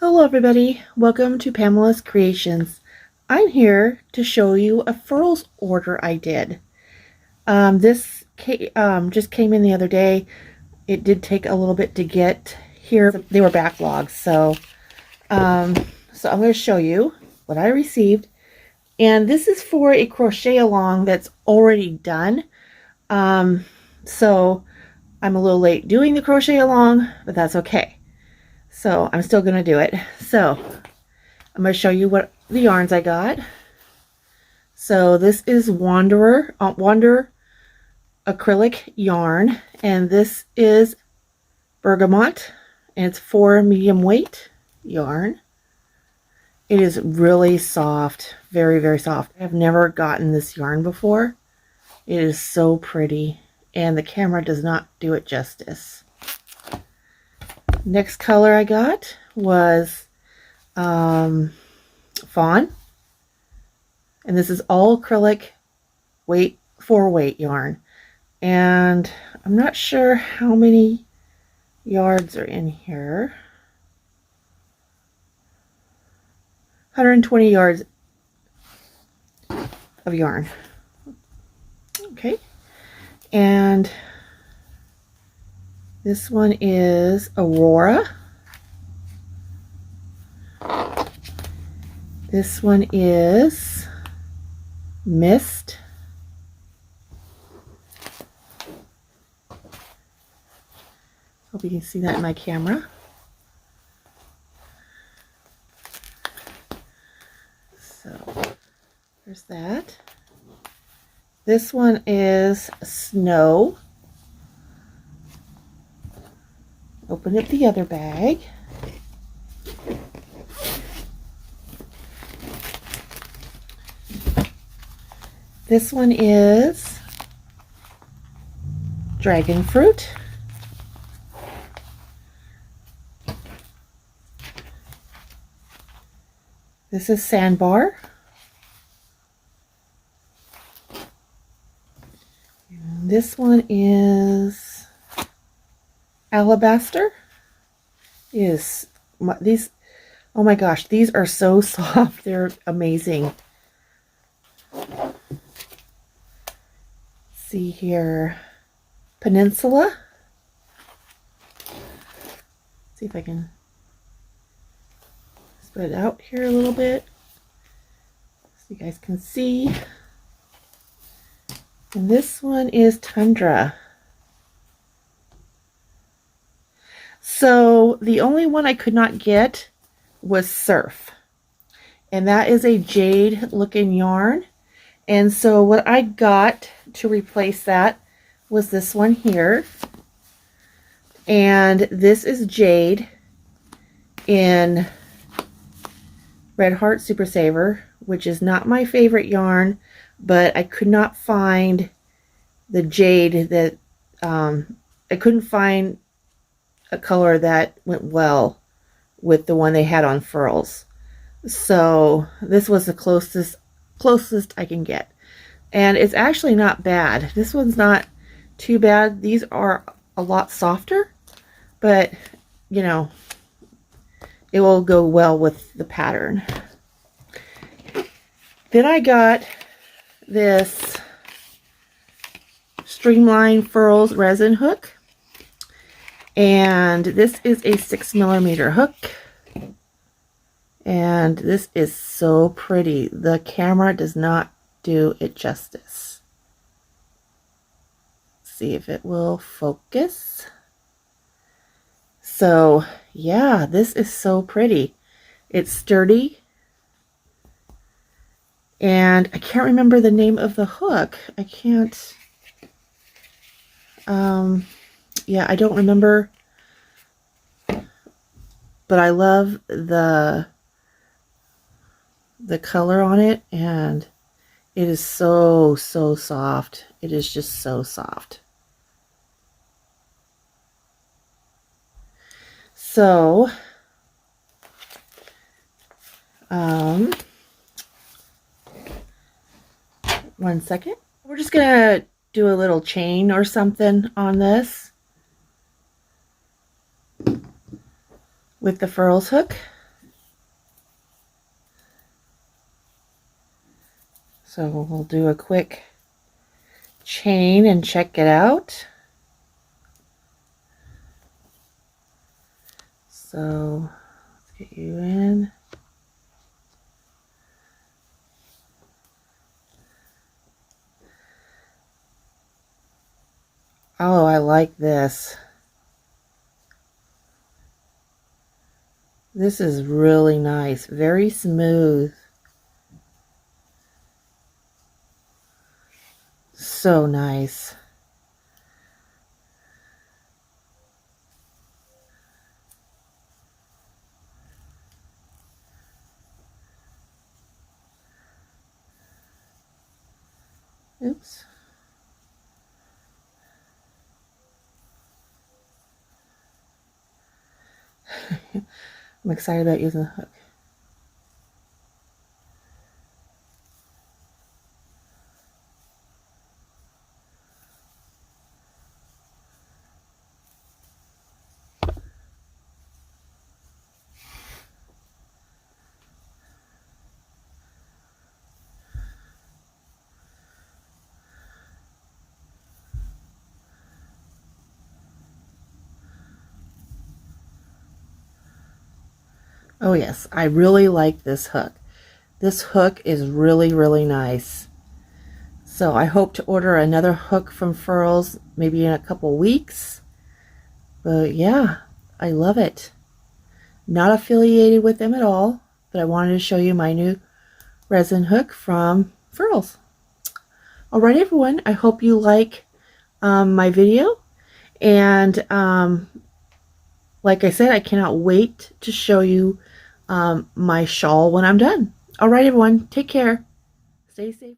Hello everybody, welcome to Pamela's Creations. I'm here to show you a Furls order I did. This just came in the other day. It did take a little bit to get here. They were backlogs, so I'm going to show you what I received. And this is for a crochet along that's already done. So I'm a little late doing the crochet along, but that's okay. So I'm still going to do it. So I'm going to show you what the yarns I got. So this is Wander acrylic yarn, and this is bergamot, and it's 4 medium weight yarn. It is really soft, very, very soft. I've never gotten this yarn before. It is so pretty, and the camera does not do it justice. Next color I got was fawn, and this is all acrylic 4-weight yarn, and I'm not sure how many yards are in here. 120 yards of yarn. Okay, and this one is Aurora. This one is Mist. Hope you can see that in my camera. So there's that. This one is Snow. Open up the other bag. This one is Dragon Fruit. This is Sandbar. And this one is Alabaster. These, oh my gosh, these are so soft. They're amazing. See here, Peninsula. See if I can spread it out here a little bit so you guys can see. And this one is Tundra. So the only one I could not get was Surf, and that is a jade looking yarn. And so what I got to replace that was this one here, and this is jade in Red Heart Super Saver, which is not my favorite yarn, but I could not find the jade that I couldn't find a color that went well with the one they had on Furls. So this was the closest I can get, and it's actually not bad. This one's not too bad. These are a lot softer, but you know, it will go well with the pattern. Then I got this Streamline Furls resin hook, and this is a 6mm hook, and this is so pretty. The camera does not do it justice. See if it will focus. So yeah, this is so pretty. It's sturdy, and I can't remember the name of the hook. I can't yeah, I don't remember, but I love the color on it, and it is so soft. It is just so soft. So one second, we're just gonna do a little chain or something on this with the Furls hook. So we'll do a quick chain and check it out. So let's get you in. Oh, I like this. This is really nice, very smooth. So nice. Oops. I'm excited about using the hook. Oh yes, I really like this hook. This hook is really, really nice. So I hope to order another hook from Furls maybe in a couple weeks. But yeah, I love it. Not affiliated with them at all, but I wanted to show you my new resin hook from Furls. Alright everyone, I hope you like my video. And like I said, I cannot wait to show you my shawl when I'm done. Alright everyone, take care. Stay safe.